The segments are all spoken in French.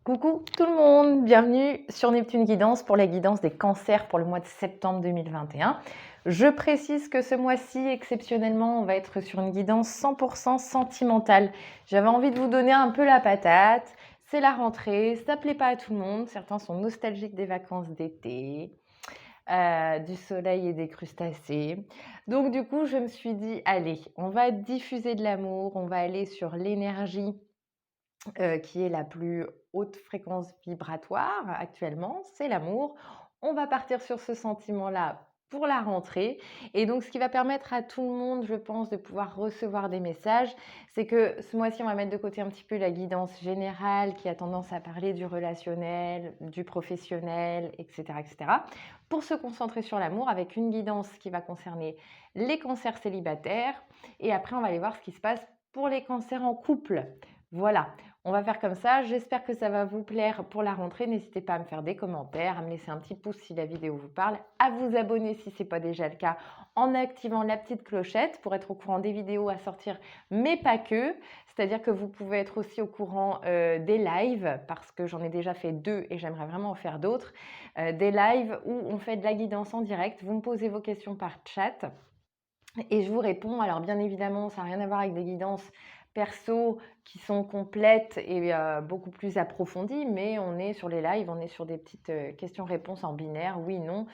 Coucou tout le monde, bienvenue sur Neptune Guidance pour la guidance des cancers pour le mois de septembre 2021. Je précise que ce mois-ci, exceptionnellement, on va être sur une guidance 100% sentimentale. J'avais envie de vous donner un peu la patate. C'est la rentrée, ça plaît pas à tout le monde. Certains sont nostalgiques des vacances d'été, du soleil et des crustacés. Donc du coup, je me suis dit, allez, on va diffuser de l'amour, on va aller sur l'énergie qui est la plus haute fréquence vibratoire actuellement, c'est l'amour. On va partir sur ce sentiment-là pour la rentrée. Et donc, ce qui va permettre à tout le monde, je pense, de pouvoir recevoir des messages, c'est que ce mois-ci, on va mettre de côté un petit peu la guidance générale qui a tendance à parler du relationnel, du professionnel, etc., etc., pour se concentrer sur l'amour avec une guidance qui va concerner les cancers célibataires. Et après, on va aller voir ce qui se passe pour les cancers en couple. Voilà, on va faire comme ça. J'espère que ça va vous plaire pour la rentrée. N'hésitez pas à me faire des commentaires, à me laisser un petit pouce si la vidéo vous parle, à vous abonner si ce n'est pas déjà le cas en activant la petite clochette pour être au courant des vidéos à sortir, mais pas que. C'est-à-dire que vous pouvez être aussi au courant des lives, parce que j'en ai déjà fait 2 et j'aimerais vraiment en faire d'autres. Des lives où on fait de la guidance en direct. Vous me posez vos questions par chat et je vous réponds. Alors bien évidemment, ça n'a rien à voir avec des guidances perso qui sont complètes et beaucoup plus approfondies, mais on est sur les lives, on est sur des petites questions-réponses en binaire, oui, non,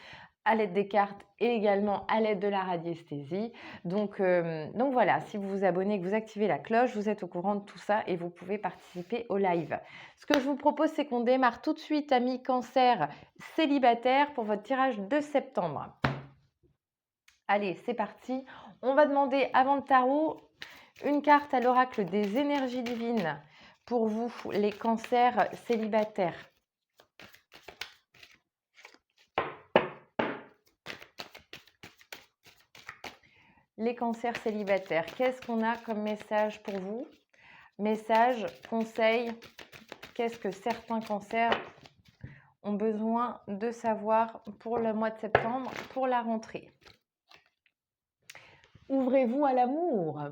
à l'aide des cartes et également à l'aide de la radiesthésie. Donc voilà, si vous vous abonnez et que vous activez la cloche, vous êtes au courant de tout ça et vous pouvez participer au live. Ce que je vous propose, c'est qu'on démarre tout de suite, amis cancer célibataires, pour votre tirage de septembre. Allez, c'est parti. On va demander avant le tarot une carte à l'oracle des énergies divines pour vous, les cancers célibataires. Les cancers célibataires, qu'est-ce qu'on a comme message pour vous? Message, conseil, qu'est-ce que certains cancers ont besoin de savoir pour le mois de septembre, pour la rentrée? Ouvrez-vous à l'amour.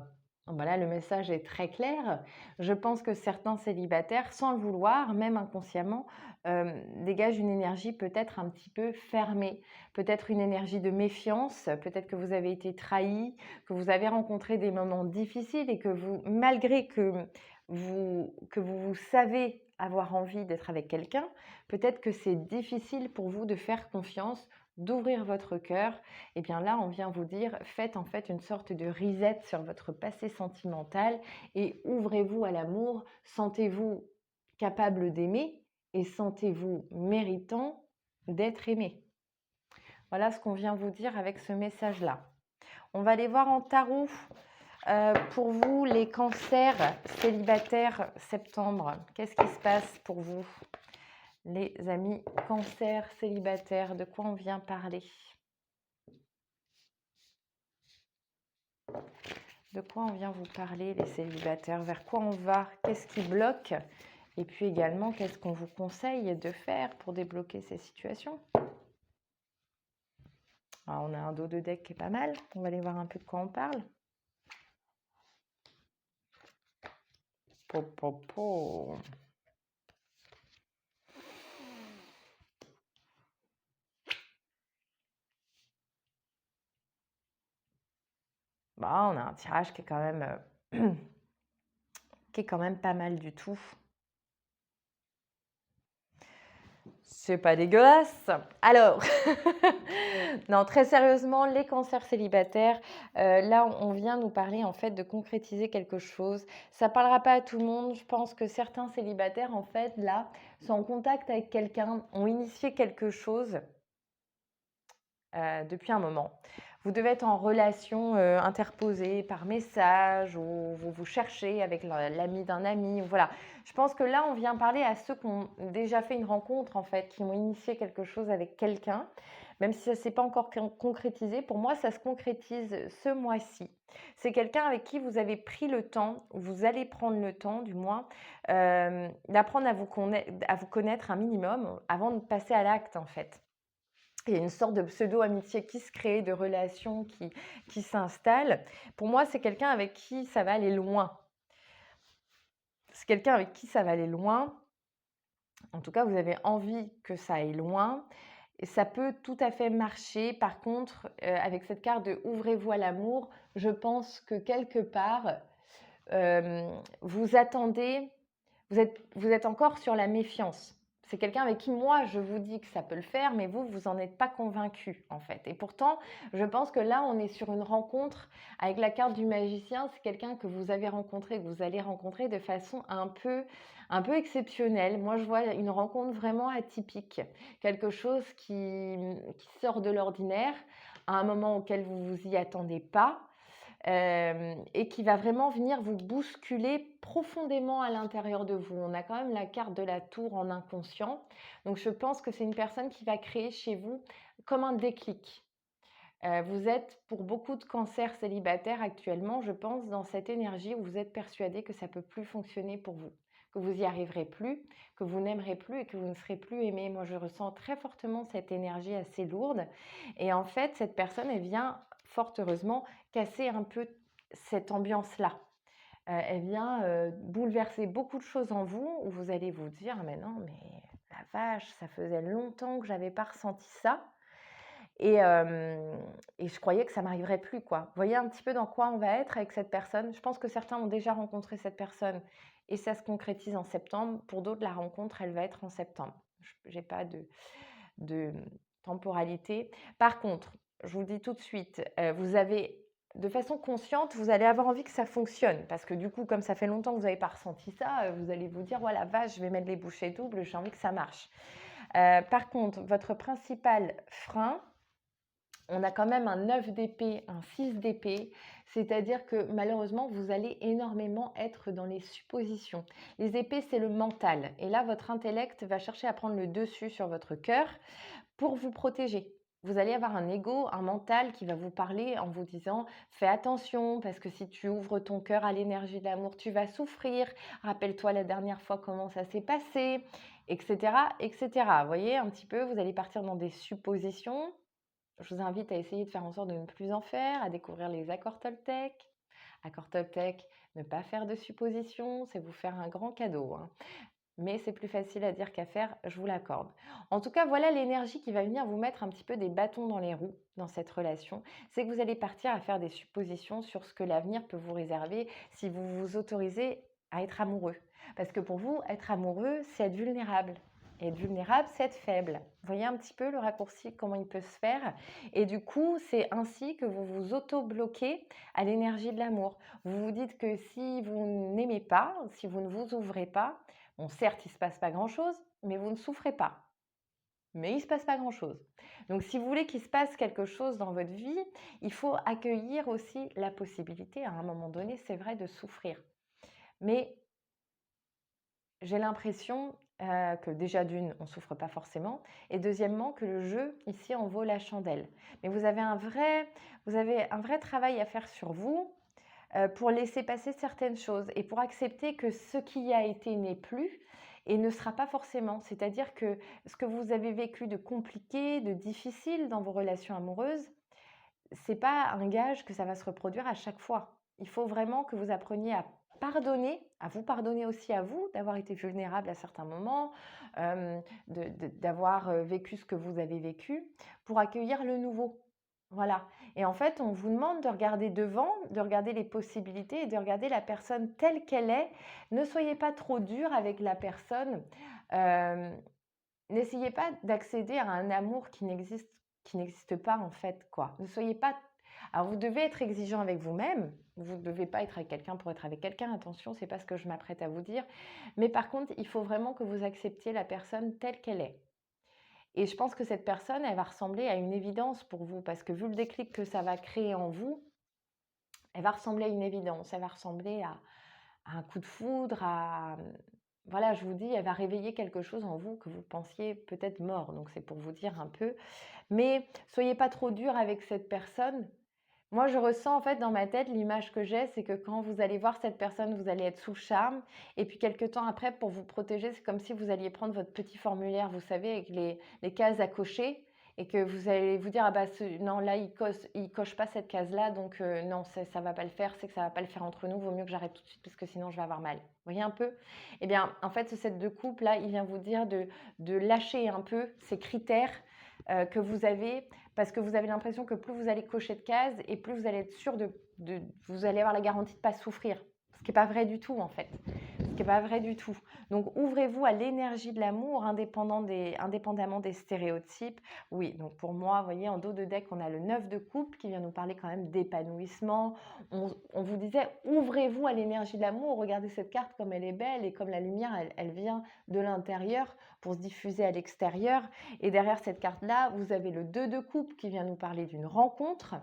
Voilà, le message est très clair. Je pense que certains célibataires, sans le vouloir, même inconsciemment, dégagent une énergie peut-être un petit peu fermée, peut-être une énergie de méfiance, peut-être que vous avez été trahi, que vous avez rencontré des moments difficiles et que vous, malgré que vous savez avoir envie d'être avec quelqu'un, peut-être que c'est difficile pour vous de faire confiance, d'ouvrir votre cœur. Et bien là, on vient vous dire, faites en fait une sorte de reset sur votre passé sentimental et ouvrez-vous à l'amour, sentez-vous capable d'aimer et sentez-vous méritant d'être aimé. Voilà ce qu'on vient vous dire avec ce message-là. On va aller voir en tarot pour vous, les cancers célibataires septembre. Qu'est-ce qui se passe pour vous, les amis cancers célibataires? De quoi on vient parler? De quoi on vient vous parler, les célibataires? Vers quoi on va? Qu'est-ce qui bloque? Et puis également, qu'est-ce qu'on vous conseille de faire pour débloquer ces situations? Alors, on a un dos de deck qui est pas mal. On va aller voir un peu de quoi on parle. Po, po, po. Bah, on a un tirage qui est quand même, qui est quand même pas mal du tout. C'est pas dégueulasse. Alors, non, très sérieusement, les cancers célibataires, là, on vient nous parler en fait de concrétiser quelque chose. Ça parlera pas à tout le monde. Je pense que certains célibataires, en fait, là, sont en contact avec quelqu'un, ont initié quelque chose depuis un moment. Vous devez être en relation interposée par message ou vous vous cherchez avec l'ami d'un ami. Voilà. Je pense que là, on vient parler à ceux qui ont déjà fait une rencontre, en fait, qui ont initié quelque chose avec quelqu'un, même si ça ne s'est pas encore concrétisé. Pour moi, ça se concrétise ce mois-ci. C'est quelqu'un avec qui vous avez pris le temps, vous allez prendre le temps, du moins, d'apprendre à vous connaître un minimum avant de passer à l'acte, en fait. Il y a une sorte de pseudo-amitié qui se crée, de relations qui s'installent. Pour moi, c'est quelqu'un avec qui ça va aller loin. C'est quelqu'un avec qui ça va aller loin. En tout cas, vous avez envie que ça aille loin et ça peut tout à fait marcher. Par contre, avec cette carte de «Ouvrez-vous à l'amour», je pense que quelque part, vous attendez, vous êtes encore sur la méfiance. C'est quelqu'un avec qui moi je vous dis que ça peut le faire, mais vous, vous en êtes pas convaincu en fait. Et pourtant, je pense que là, on est sur une rencontre avec la carte du magicien. C'est quelqu'un que vous avez rencontré, que vous allez rencontrer de façon un peu exceptionnelle. Moi, je vois une rencontre vraiment atypique, quelque chose qui sort de l'ordinaire, à un moment auquel vous vous y attendez pas. Et qui va vraiment venir vous bousculer profondément à l'intérieur de vous. On a quand même la carte de la tour en inconscient. Donc je pense que c'est une personne qui va créer chez vous comme un déclic. Vous êtes pour beaucoup de cancers célibataires actuellement, je pense, dans cette énergie où vous êtes persuadé que ça peut plus fonctionner pour vous, que vous y arriverez plus, que vous n'aimerez plus et que vous ne serez plus aimé. Moi, je ressens très fortement cette énergie assez lourde et en fait, cette personne, elle vient, fort heureusement, casser un peu cette ambiance-là. Elle vient, bouleverser beaucoup de choses en vous où vous allez vous dire: «Ah mais non, mais la vache, ça faisait longtemps que j'avais pas ressenti ça». Et, et je croyais que ça m'arriverait plus, quoi. Vous voyez un petit peu dans quoi on va être avec cette personne? Je pense que certains ont déjà rencontré cette personne et ça se concrétise en septembre. Pour d'autres, la rencontre, elle va être en septembre. J'ai pas de temporalité. Par contre, je vous le dis tout de suite, vous avez de façon consciente, vous allez avoir envie que ça fonctionne parce que du coup, comme ça fait longtemps que vous n'avez pas ressenti ça, vous allez vous dire: «Oh la vache, je vais mettre les bouchées doubles, j'ai envie que ça marche». Par contre, votre principal frein, on a quand même un 9 d'épée, un 6 d'épée, c'est-à-dire que malheureusement, vous allez énormément être dans les suppositions. Les épées, c'est le mental. Et là, votre intellect va chercher à prendre le dessus sur votre cœur pour vous protéger. Vous allez avoir un ego, un mental qui va vous parler en vous disant: fais attention, parce que si tu ouvres ton cœur à l'énergie de l'amour, tu vas souffrir. Rappelle-toi la dernière fois comment ça s'est passé, etc., etc. Vous voyez un petit peu, vous allez partir dans des suppositions. Je vous invite à essayer de faire en sorte de ne plus en faire, à découvrir les accords Toltec. Accords Toltec, ne pas faire de suppositions, c'est vous faire un grand cadeau, hein. Mais c'est plus facile à dire qu'à faire, je vous l'accorde. En tout cas, voilà l'énergie qui va venir vous mettre un petit peu des bâtons dans les roues dans cette relation. C'est que vous allez partir à faire des suppositions sur ce que l'avenir peut vous réserver si vous vous autorisez à être amoureux. Parce que pour vous, être amoureux, c'est être vulnérable. Et être vulnérable, c'est être faible. Vous voyez un petit peu le raccourci, comment il peut se faire. Et du coup, c'est ainsi que vous vous auto-bloquez à l'énergie de l'amour. Vous vous dites que si vous n'aimez pas, si vous ne vous ouvrez pas, bon, certes, il ne se passe pas grand-chose, mais vous ne souffrez pas. Mais il ne se passe pas grand-chose. Donc, si vous voulez qu'il se passe quelque chose dans votre vie, il faut accueillir aussi la possibilité, à un moment donné, c'est vrai, de souffrir. Mais j'ai l'impression que déjà d'une, on ne souffre pas forcément, et deuxièmement, que le jeu, ici, en vaut la chandelle. Mais vous avez un vrai travail à faire sur vous pour laisser passer certaines choses et pour accepter que ce qui a été n'est plus et ne sera pas forcément. C'est-à-dire que ce que vous avez vécu de compliqué, de difficile dans vos relations amoureuses, c'est pas un gage que ça va se reproduire à chaque fois. Il faut vraiment que vous appreniez à pardonner, à vous pardonner aussi à vous d'avoir été vulnérable à certains moments, d'avoir vécu ce que vous avez vécu pour accueillir le nouveau. Voilà. Et en fait, on vous demande de regarder devant, de regarder les possibilités et de regarder la personne telle qu'elle est. Ne soyez pas trop dur avec la personne. Euh, N'essayez pas d'accéder à un amour qui n'existe pas en fait, quoi. Ne soyez pas. Alors vous devez être exigeant avec vous-même. Vous ne devez pas être avec quelqu'un pour être avec quelqu'un. Attention, c'est pas ce que je m'apprête à vous dire. Mais par contre, il faut vraiment que vous acceptiez la personne telle qu'elle est. Et je pense que cette personne, elle va ressembler à une évidence pour vous parce que vu le déclic que ça va créer en vous, elle va ressembler à une évidence. Elle va ressembler à un coup de foudre, voilà, je vous dis, elle va réveiller quelque chose en vous que vous pensiez peut-être mort. Donc c'est pour vous dire un peu. Mais soyez pas trop dur avec cette personne. Moi, je ressens en fait dans ma tête, l'image que j'ai, c'est que quand vous allez voir cette personne, vous allez être sous le charme. Et puis quelques temps après, pour vous protéger, c'est comme si vous alliez prendre votre petit formulaire, vous savez, avec les cases à cocher. et que vous allez vous dire: «Ah bah, non, là, il coche pas cette case-là, donc non, ça va pas le faire, c'est que ça va pas le faire entre nous, vaut mieux que j'arrête tout de suite parce que sinon je vais avoir mal». Vous voyez un peu? Eh bien, en fait, ce set de couple là, il vient vous dire de lâcher un peu ces critères, que vous avez, parce que vous avez l'impression que plus vous allez cocher de cases et plus vous allez être sûr de vous allez avoir la garantie de pas souffrir. Ce qui est pas vrai du tout, en fait. Ce qui est pas vrai du tout. Donc, ouvrez-vous à l'énergie de l'amour, indépendamment des stéréotypes. Oui, donc pour moi, vous voyez, en dos de deck, on a le 9 de coupe qui vient nous parler quand même d'épanouissement. On vous disait, ouvrez-vous à l'énergie de l'amour. Regardez cette carte comme elle est belle et comme la lumière, elle vient de l'intérieur pour se diffuser à l'extérieur. Et derrière cette carte-là, vous avez le 2 de coupe qui vient nous parler d'une rencontre.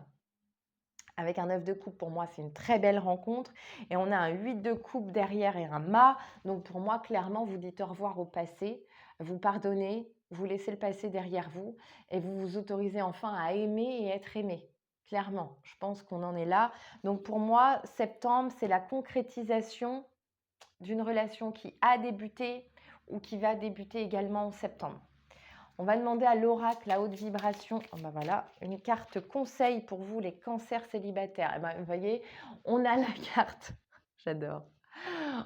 Avec un 9 de coupe, pour moi, c'est une très belle rencontre. Et on a un 8 de coupe derrière et un mât. Donc pour moi, clairement, vous dites au revoir au passé, vous pardonnez, vous laissez le passé derrière vous et vous vous autorisez enfin à aimer et être aimé. Clairement, je pense qu'on en est là. Donc pour moi, septembre, c'est la concrétisation d'une relation qui a débuté ou qui va débuter également en septembre. On va demander à l'oracle, la haute vibration, oh ben voilà, une carte conseil pour vous, les cancers célibataires. Eh ben, vous voyez, on a la carte, j'adore,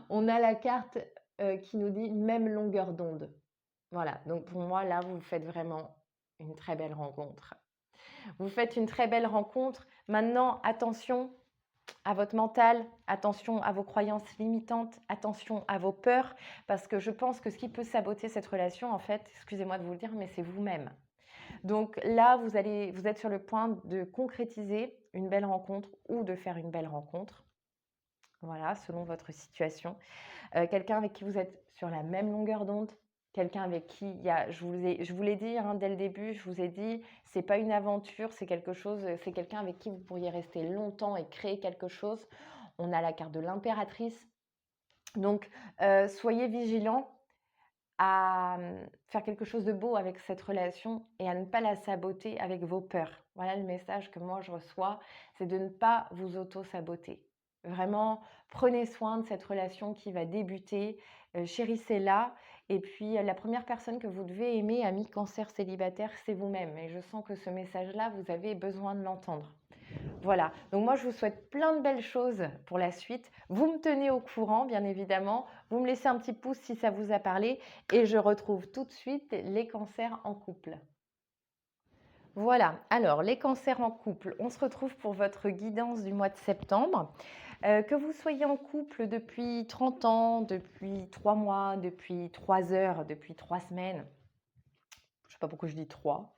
on a la carte qui nous dit même longueur d'onde. Voilà, donc pour moi, là, vous faites vraiment une très belle rencontre. Vous faites une très belle rencontre. Maintenant, attention à votre mental, attention à vos croyances limitantes, attention à vos peurs, parce que je pense que ce qui peut saboter cette relation, en fait, excusez-moi de vous le dire, mais c'est vous-même. Donc là, vous êtes sur le point de concrétiser une belle rencontre ou de faire une belle rencontre. Voilà, selon votre situation. Quelqu'un avec qui vous êtes sur la même longueur d'onde, quelqu'un avec qui il y a, je vous l'ai dit hein, dès le début, je vous ai dit, c'est pas une aventure, c'est quelque chose, c'est quelqu'un avec qui vous pourriez rester longtemps et créer quelque chose. On a la carte de l'impératrice. Donc, soyez vigilants à faire quelque chose de beau avec cette relation et à ne pas la saboter avec vos peurs. Voilà le message que moi je reçois, c'est de ne pas vous auto-saboter. Vraiment, prenez soin de cette relation qui va débuter, chérissez-la. Et puis, la première personne que vous devez aimer, ami cancer célibataire, c'est vous-même. Et je sens que ce message-là, vous avez besoin de l'entendre. Voilà, donc moi je vous souhaite plein de belles choses pour la suite. Vous me tenez au courant, bien évidemment. Vous me laissez un petit pouce si ça vous a parlé. Et je retrouve tout de suite les cancers en couple. Voilà, alors les cancers en couple, on se retrouve pour votre guidance du mois de septembre. Que vous soyez en couple depuis 30 ans, depuis 3 mois, depuis 3 heures, depuis 3 semaines, je ne sais pas pourquoi je dis 3,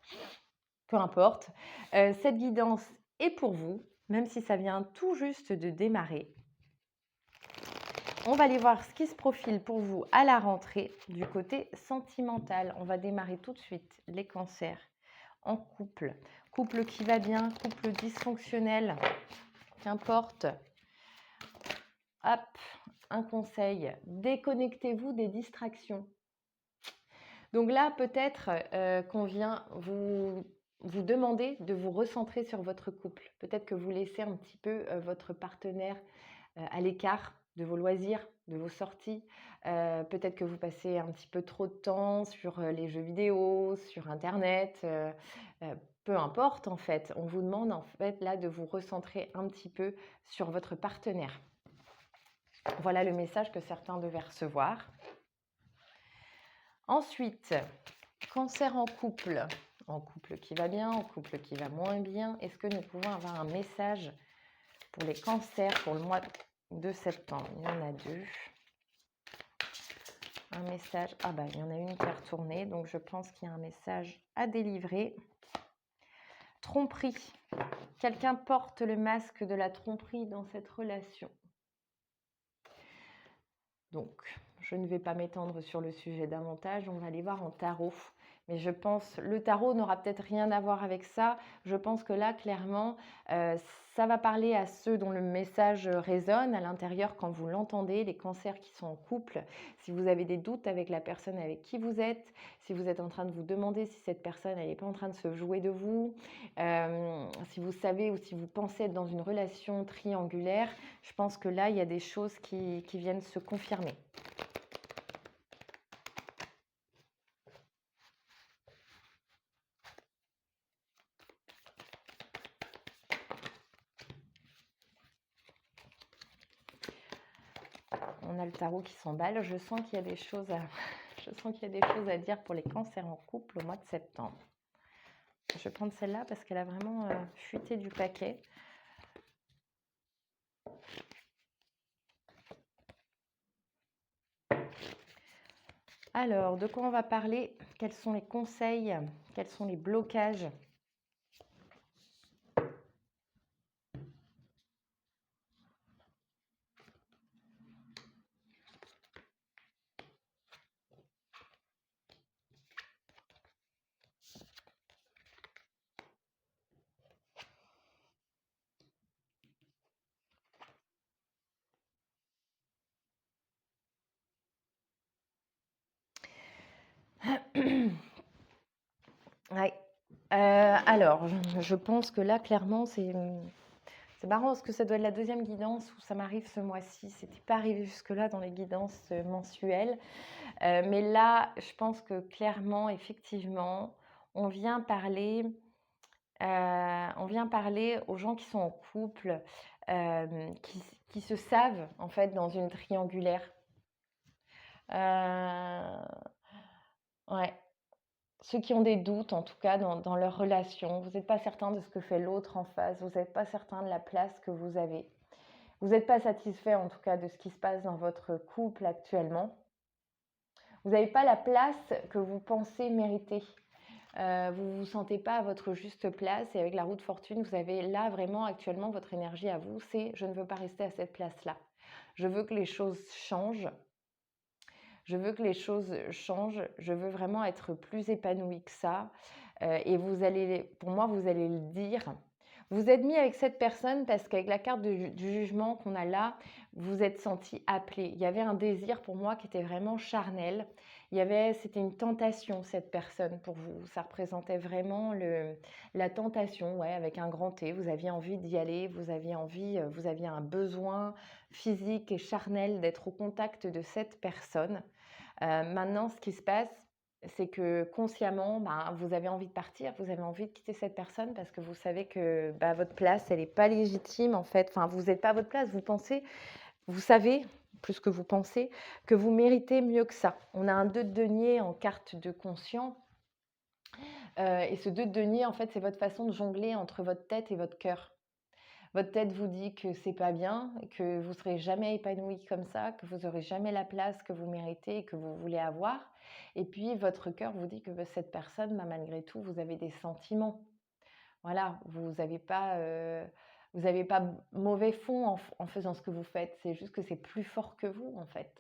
peu importe. Cette guidance est pour vous, même si ça vient tout juste de démarrer. On va aller voir ce qui se profile pour vous à la rentrée du côté sentimental. On va démarrer tout de suite les cancers en couple. Couple qui va bien, couple dysfonctionnel, qu'importe. Hop, un conseil, déconnectez-vous des distractions. Donc là, peut-être qu'on vient vous demander de vous recentrer sur votre couple. Peut-être que vous laissez un petit peu votre partenaire à l'écart de vos loisirs, de vos sorties. Peut-être que vous passez un petit peu trop de temps sur les jeux vidéo, sur Internet. Peu importe en fait. On vous demande en fait là de vous recentrer un petit peu sur votre partenaire. Voilà le message que certains devaient recevoir. Ensuite, cancer en couple qui va bien, en couple qui va moins bien. Est-ce que nous pouvons avoir un message pour les cancers pour le mois de septembre? Il y en a deux. Un message, ah bah il y en a une qui est retournée, donc je pense qu'il y a un message à délivrer. Tromperie. Quelqu'un porte le masque de la tromperie dans cette relation. Donc, je ne vais pas m'étendre sur le sujet davantage, on va aller voir en tarot. Mais je pense, le tarot n'aura peut-être rien à voir avec ça. Je pense que là, clairement, ça va parler à ceux dont le message résonne à l'intérieur quand vous l'entendez, les cancers qui sont en couple. Si vous avez des doutes avec la personne avec qui vous êtes, si vous êtes en train de vous demander si cette personne, elle n'est pas en train de se jouer de vous, si vous savez ou si vous pensez être dans une relation triangulaire, je pense que là, il y a des choses qui viennent se confirmer. on a le tarot qui s'emballe. Je sens qu'il y a des choses à, je sens qu'il y a des choses à dire pour les cancers en couple au mois de septembre. Je vais prendre celle-là parce qu'elle a vraiment fuité du paquet. Alors, de quoi on va parler? Quels sont les conseils? Quels sont les blocages? Ouais. Alors, je pense que là, clairement, c'est marrant parce que ça doit être la deuxième guidance où ça m'arrive ce mois-ci. C'était pas arrivé jusque-là dans les guidances mensuelles. Mais là, je pense que clairement, effectivement, on vient parler, aux gens qui sont en couple, qui se savent, en fait, dans une triangulaire. Euh, ouais. Ceux qui ont des doutes, en tout cas, dans leur relation. Vous n'êtes pas certain de ce que fait l'autre en face. Vous n'êtes pas certain de la place que vous avez. Vous n'êtes pas satisfait, en tout cas, de ce qui se passe dans votre couple actuellement. Vous n'avez pas la place que vous pensez mériter. Vous ne vous sentez pas à votre juste place. Et avec la roue de fortune, vous avez là vraiment actuellement votre énergie à vous. C'est je ne veux pas rester à cette place-là. Je veux que les choses changent. Je veux que les choses changent. Je veux vraiment être plus épanouie que ça. Et vous allez, pour moi, vous allez le dire. Vous êtes mis avec cette personne parce qu'avec la carte du jugement qu'on a là, vous êtes senti appelé. Il y avait un désir pour moi qui était vraiment charnel. C'était une tentation, cette personne pour vous. Ça représentait vraiment la tentation, ouais, avec un grand T. Vous aviez envie d'y aller, vous aviez un besoin physique et charnel d'être au contact de cette personne. Maintenant, ce qui se passe, c'est que consciemment, vous avez envie de partir, vous avez envie de quitter cette personne parce que vous savez que votre place, elle n'est pas légitime en fait. Enfin, vous n'êtes pas à votre place. Vous savez, plus que vous pensez, que vous méritez mieux que ça. On a un 2 de denier en carte de conscient. Et ce 2 de denier, en fait, c'est votre façon de jongler entre votre tête et votre cœur. Votre tête vous dit que c'est pas bien, que vous serez jamais épanoui comme ça, que vous aurez jamais la place que vous méritez et que vous voulez avoir. Et puis votre cœur vous dit que cette personne, malgré tout, vous avez des sentiments. Voilà, vous n'avez pas, mauvais fond en faisant ce que vous faites. C'est juste que c'est plus fort que vous, en fait.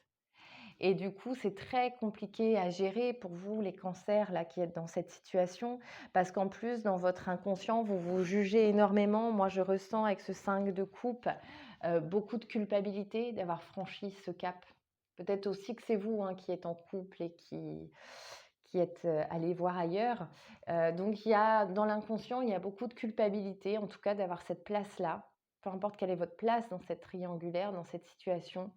Et du coup, c'est très compliqué à gérer pour vous, les cancers, là, qui êtes dans cette situation, parce qu'en plus, dans votre inconscient, vous vous jugez énormément. Moi, je ressens avec ce 5 de coupe beaucoup de culpabilité d'avoir franchi ce cap. Peut-être aussi que c'est vous qui êtes en couple et qui êtes allé voir ailleurs. Donc, dans l'inconscient, il y a beaucoup de culpabilité, en tout cas, d'avoir cette place-là. Peu importe quelle est votre place dans cette triangulaire, dans cette situation.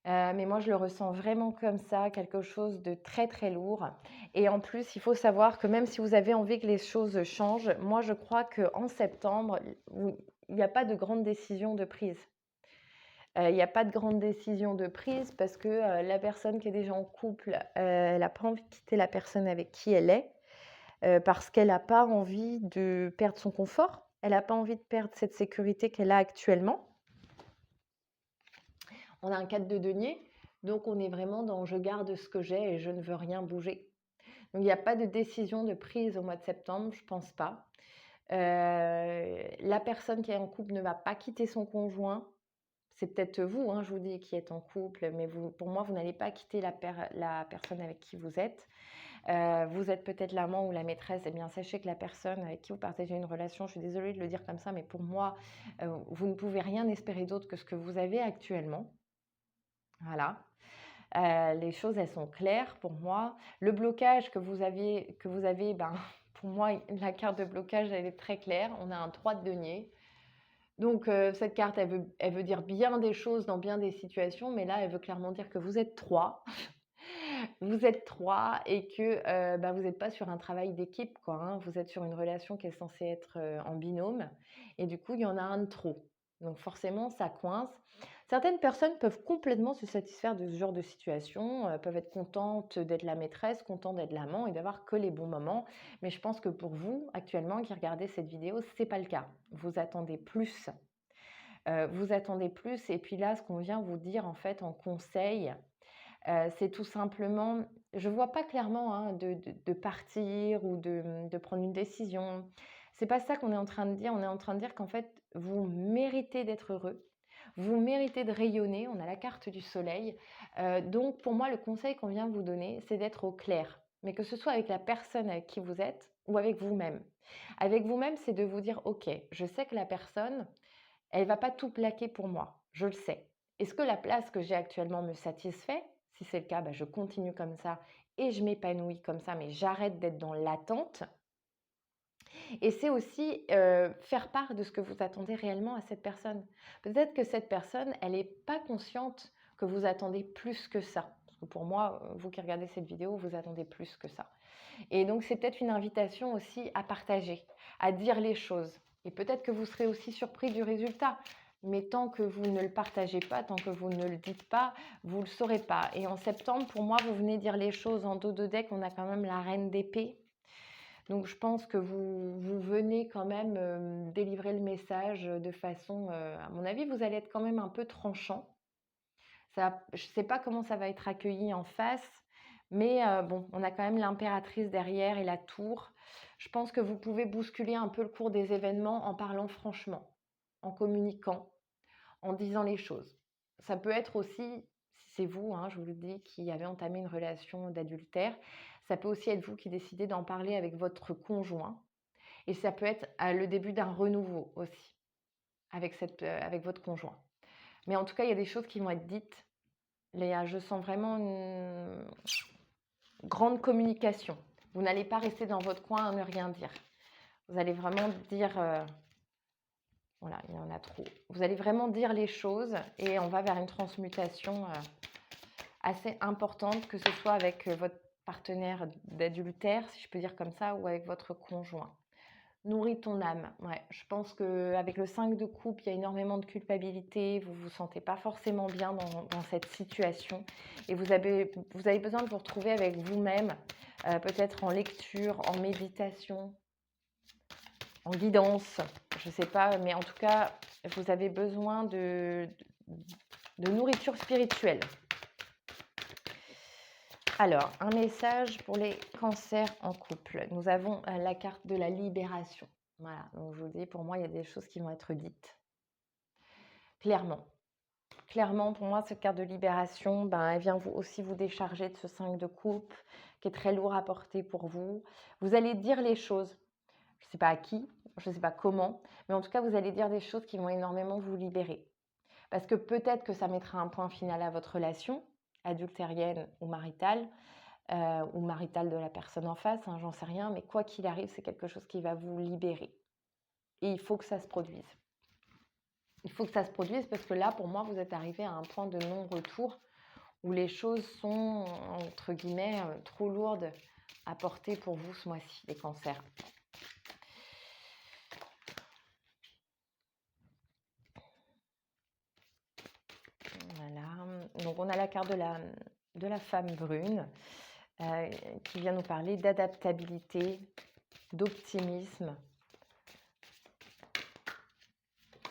Mais moi, je le ressens vraiment comme ça, quelque chose de très, très lourd. Et en plus, il faut savoir que même si vous avez envie que les choses changent, moi, je crois qu'en septembre, il n'y a pas de grande décision de prise. Il n'y a pas de grande décision de prise parce que la personne qui est déjà en couple, elle n'a pas envie de quitter la personne avec qui elle est, parce qu'elle n'a pas envie de perdre son confort. Elle n'a pas envie de perdre cette sécurité qu'elle a actuellement. On a un 4 de denier, donc on est vraiment dans je garde ce que j'ai et je ne veux rien bouger. Donc il n'y a pas de décision de prise au mois de septembre, je pense pas. La personne qui est en couple ne va pas quitter son conjoint. C'est peut-être vous, je vous dis, qui êtes en couple, mais pour moi, vous n'allez pas quitter la personne avec qui vous êtes. Vous êtes peut-être l'amant ou la maîtresse. Eh bien, sachez que la personne avec qui vous partagez une relation, je suis désolée de le dire comme ça, mais pour moi, vous ne pouvez rien espérer d'autre que ce que vous avez actuellement. Voilà. Les choses, elles sont claires pour moi. Le blocage que vous avez, pour moi, la carte de blocage, elle est très claire. On a un 3 de denier. Donc, cette carte, elle veut dire bien des choses dans bien des situations, mais là, elle veut clairement dire que vous êtes 3. Vous êtes 3 et que vous n'êtes pas sur un travail d'équipe, quoi. Vous êtes sur une relation qui est censée être en binôme. Et du coup, il y en a un de trop. Donc forcément, ça coince. Certaines personnes peuvent complètement se satisfaire de ce genre de situation, peuvent être contentes d'être la maîtresse, contentes d'être l'amant et d'avoir que les bons moments. Mais je pense que pour vous, actuellement, qui regardez cette vidéo, c'est pas le cas. Vous attendez plus et puis là, ce qu'on vient vous dire en fait en conseil, c'est tout simplement je vois pas clairement, hein, de partir ou de prendre une décision. C'est pas ça qu'on est en train de dire. On est en train de dire qu'en fait, vous méritez d'être heureux. Vous méritez de rayonner. On a la carte du soleil. Donc pour moi, le conseil qu'on vient vous donner, c'est d'être au clair. Mais que ce soit avec la personne avec qui vous êtes ou avec vous-même. Avec vous-même, c'est de vous dire: «OK, je sais que la personne, elle va pas tout plaquer pour moi, je le sais. Est-ce que la place que j'ai actuellement me satisfait? Si c'est le cas, bah, je continue comme ça et je m'épanouis comme ça, mais j'arrête d'être dans l'attente. Et c'est aussi faire part de ce que vous attendez réellement à cette personne. Peut-être que cette personne, elle n'est pas consciente que vous attendez plus que ça. Parce que pour moi, vous qui regardez cette vidéo, vous attendez plus que ça. Et donc, c'est peut-être une invitation aussi à partager, à dire les choses. Et peut-être que vous serez aussi surpris du résultat. Mais tant que vous ne le partagez pas, tant que vous ne le dites pas, vous ne le saurez pas. Et en septembre, pour moi, vous venez dire les choses en dos de deck. On a quand même la reine d'épée. Donc, je pense que vous venez quand même délivrer le message de façon, à mon avis, vous allez être quand même un peu tranchant. Ça, je ne sais pas comment ça va être accueilli en face, mais bon, on a quand même l'impératrice derrière et la tour. Je pense que vous pouvez bousculer un peu le cours des événements en parlant franchement, en communiquant, en disant les choses. Ça peut être aussi, si c'est vous, hein, je vous le dis, qui avez entamé une relation d'adultère, ça peut aussi être vous qui décidez d'en parler avec votre conjoint. Et ça peut être le début d'un renouveau aussi avec votre conjoint. Mais en tout cas, il y a des choses qui vont être dites. Léa, je sens vraiment une grande communication. Vous n'allez pas rester dans votre coin à ne rien dire. Vous allez vraiment dire, voilà, il y en a trop. Vous allez vraiment dire les choses et on va vers une transmutation assez importante, que ce soit avec votre partenaire d'adultère, si je peux dire comme ça, ou avec votre conjoint. Nourris ton âme. Ouais, je pense qu'avec le 5 de coupe, il y a énormément de culpabilité. Vous vous sentez pas forcément bien dans cette situation. Et vous avez besoin de vous retrouver avec vous-même, peut-être en lecture, en méditation, en guidance. Je sais pas, mais en tout cas, vous avez besoin de nourriture spirituelle. Alors, un message pour les cancers en couple. Nous avons la carte de la libération. Voilà, donc je vous dis, pour moi, il y a des choses qui vont être dites. Clairement. Clairement, pour moi, cette carte de libération, ben, elle vient aussi vous décharger de ce 5 de coupe, qui est très lourd à porter pour vous. Vous allez dire les choses. Je ne sais pas à qui, je ne sais pas comment, mais en tout cas, vous allez dire des choses qui vont énormément vous libérer. Parce que peut-être que ça mettra un point final à votre relation, adultérienne ou maritale de la personne en face, hein, j'en sais rien, mais quoi qu'il arrive, c'est quelque chose qui va vous libérer. Et il faut que ça se produise. Il faut que ça se produise parce que là, pour moi, vous êtes arrivé à un point de non-retour où les choses sont, entre guillemets, trop lourdes à porter pour vous ce mois-ci, les cancers. Voilà. Donc, on a la carte de la femme brune qui vient nous parler d'adaptabilité, d'optimisme.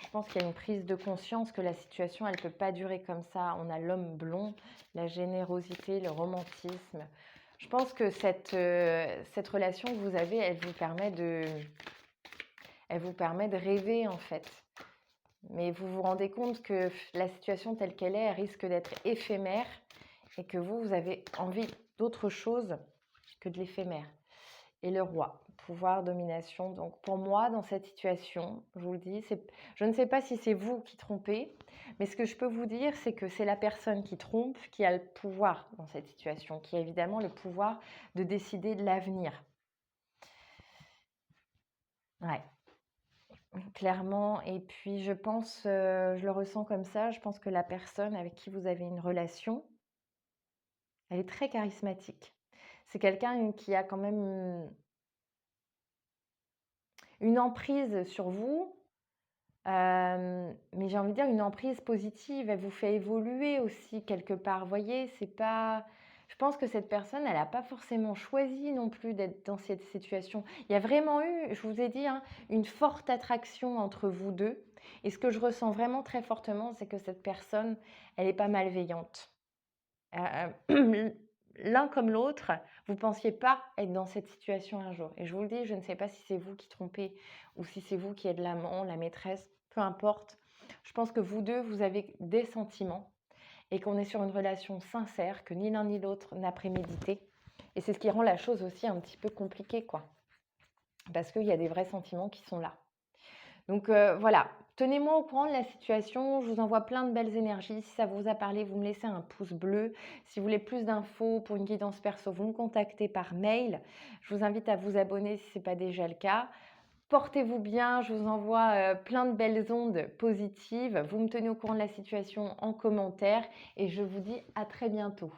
Je pense qu'il y a une prise de conscience que la situation, elle ne peut pas durer comme ça. On a l'homme blond, la générosité, le romantisme. Je pense que cette relation que vous avez, elle vous permet de rêver en fait. Mais vous vous rendez compte que la situation telle qu'elle est, elle risque d'être éphémère et que vous avez envie d'autre chose que de l'éphémère. Et le roi, pouvoir, domination. Donc pour moi, dans cette situation, je vous le dis, je ne sais pas si c'est vous qui trompez, mais ce que je peux vous dire, c'est que c'est la personne qui trompe qui a le pouvoir dans cette situation, qui a évidemment le pouvoir de décider de l'avenir. Ouais, clairement. Et puis je pense, je le ressens comme ça, je pense que la personne avec qui vous avez une relation, elle est très charismatique. C'est quelqu'un qui a quand même une emprise sur vous Mais j'ai envie de dire une emprise positive, elle vous fait évoluer aussi quelque part. Vous voyez, c'est pas je pense que cette personne, elle a pas forcément choisi non plus d'être dans cette situation. Il y a vraiment eu, je vous ai dit, hein, une forte attraction entre vous 2 et ce que je ressens vraiment très fortement, c'est que cette personne, elle est pas malveillante. L'un comme l'autre, vous pensiez pas être dans cette situation un jour et je vous le dis, je ne sais pas si c'est vous qui trompez ou si c'est vous qui êtes l'amant, la maîtresse, peu importe. Je pense que vous 2, vous avez des sentiments et qu'on est sur une relation sincère, que ni l'un ni l'autre n'a prémédité et c'est ce qui rend la chose aussi un petit peu compliquée, quoi. Parce qu'il y a des vrais sentiments qui sont là. Donc voilà, tenez-moi au courant de la situation. Je vous envoie plein de belles énergies. Si ça vous a parlé, vous me laissez un pouce bleu. Si vous voulez plus d'infos pour une guidance perso, vous me contactez par mail. Je vous invite à vous abonner si ce n'est pas déjà le cas. Portez-vous bien, je vous envoie plein de belles ondes positives. Vous me tenez au courant de la situation en commentaire et je vous dis à très bientôt.